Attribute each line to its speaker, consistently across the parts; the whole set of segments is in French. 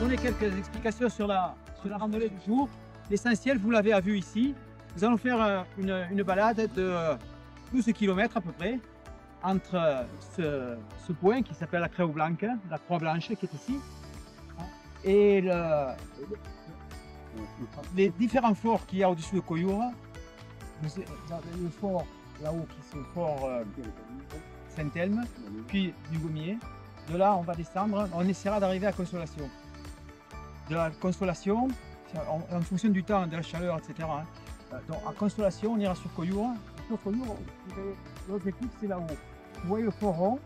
Speaker 1: donner quelques explications sur la randonnée du jour. L'essentiel, vous l'avez vu ici. Nous allons faire une balade de 12 km à peu près entre ce point qui s'appelle la Creu Blanca, la Croix Blanche qui est ici, et les différents forts qu'il y a au-dessus de Coiura. Vous avez le fort là-haut qui est le fort Saint-Elme, puis du Gommier. De là, on va descendre, on essaiera d'arriver à Consolation. De la Consolation, en fonction du temps, de la chaleur, etc. Donc à Consolation, on ira sur Coiura. Sur Coiura, l'objectif c'est là-haut. Vous voyez le fort rond,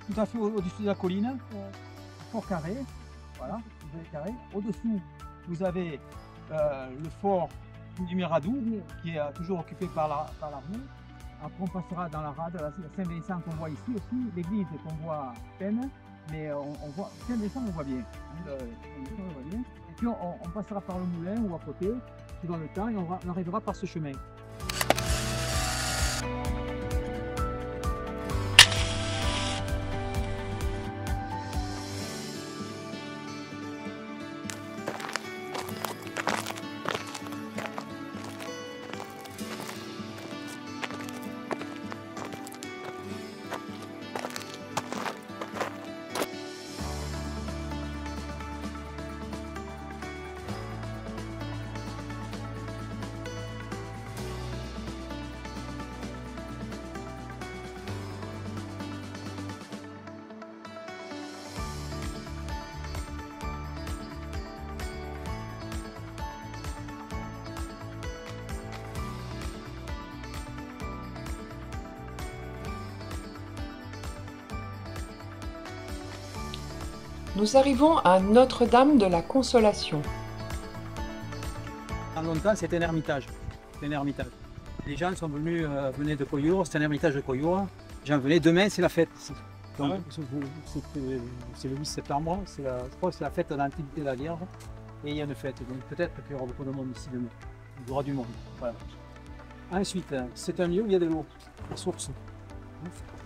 Speaker 1: tout à fait au-dessus de la colline, le fort carré. Voilà, vous avez carré. Au-dessous, vous avez le fort du Miradou, qui est toujours occupé par l'armée. Après, on passera dans la rade, la Saint-Vincent qu'on voit ici aussi, l'église qu'on voit à peine, mais on voit Saint-Vincent, on voit bien. Et puis on passera par le moulin ou à côté, suivant le temps, et on arrivera par ce chemin.
Speaker 2: Nous arrivons à Notre-Dame de la Consolation.
Speaker 1: Pendant longtemps, c'était un ermitage. Les gens sont venus venaient de Coiura, c'est un ermitage de Coiura. Les gens venaient, demain c'est la fête ici. Donc, c'est le 8 septembre, je crois que c'est la fête de l'Antiquité de la Vierge. Et il y a une fête, donc peut-être qu'il y aura beaucoup de monde ici demain. Il y aura du monde. Voilà. Ensuite, c'est un lieu où il y a de l'eau, des sources.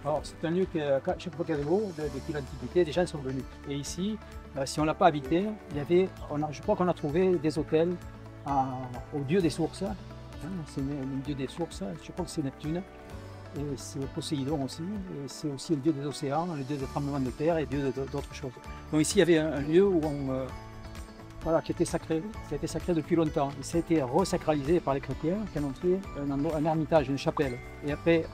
Speaker 1: Alors, c'est un lieu que chaque fois qu'il y a de l'eau, depuis l'Antiquité, des gens sont venus. Et ici, si on ne l'a pas habité, je crois qu'on a trouvé des hôtels au dieu des sources. C'est le dieu des sources, je crois que c'est Neptune. Et c'est Poséidon aussi. Et c'est aussi le dieu des océans, le dieu des tremblements de terre et le dieu d'autres choses. Donc ici, il y avait un lieu où qui était sacré. Ça a été sacré depuis longtemps. Et ça a été resacralisé par les chrétiens qui en ont fait un ermitage, une chapelle. Et après,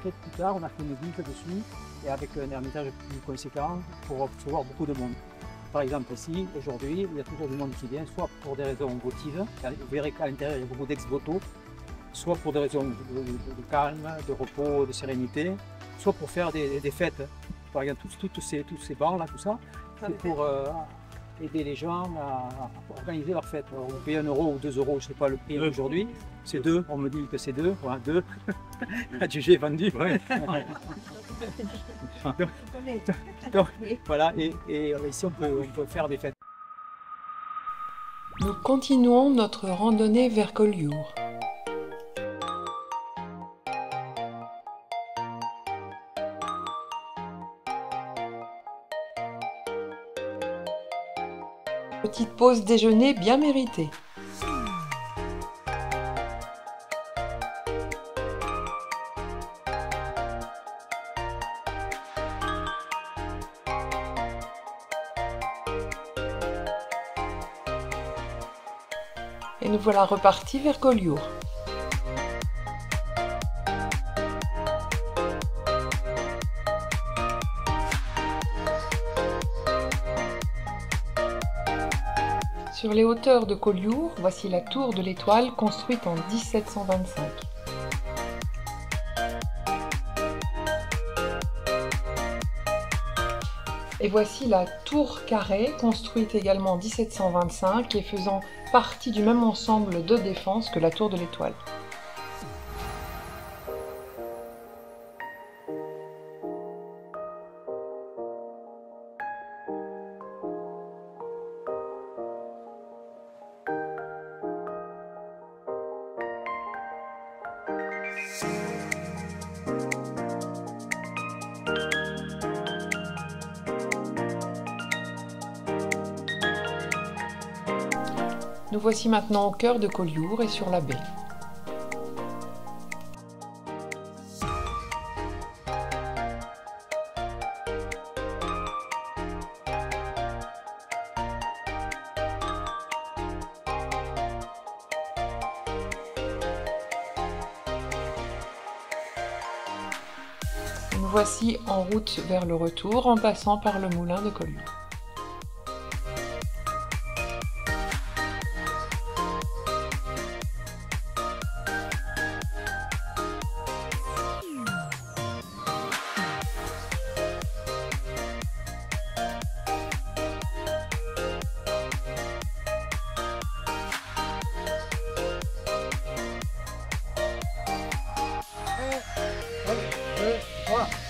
Speaker 1: plus tard, on a fait une église dessus et avec un ermitage plus conséquent pour recevoir beaucoup de monde. Par exemple, ici, aujourd'hui, il y a toujours du monde qui vient, soit pour des raisons votives, vous verrez qu'à l'intérieur, il y a beaucoup d'ex-voto, soit pour des raisons de calme, de repos, de sérénité, soit pour faire des fêtes. Par exemple, tous ces bancs, là, tout ça, c'est pour aider les gens à organiser leur fête. Alors, vous payez 1 euro ou 2 euros, je ne sais pas le prix aujourd'hui. C'est 2, on me dit que c'est 2, voilà, 2. Adjugé vendu, ouais. donc, voilà, et ici on peut faire des fêtes.
Speaker 2: Nous continuons notre randonnée vers Collioure. Petite pause déjeuner bien méritée. Et nous voilà repartis vers Collioure. Sur les hauteurs de Collioure, voici la tour de l'Étoile construite en 1725. Et voici la tour carrée, construite également en 1725 et faisant partie du même ensemble de défense que la tour de l'Étoile. Nous voici maintenant au cœur de Collioure et sur la baie. Nous voici en route vers le retour en passant par le moulin de Collioure.
Speaker 1: Un, deux, trois.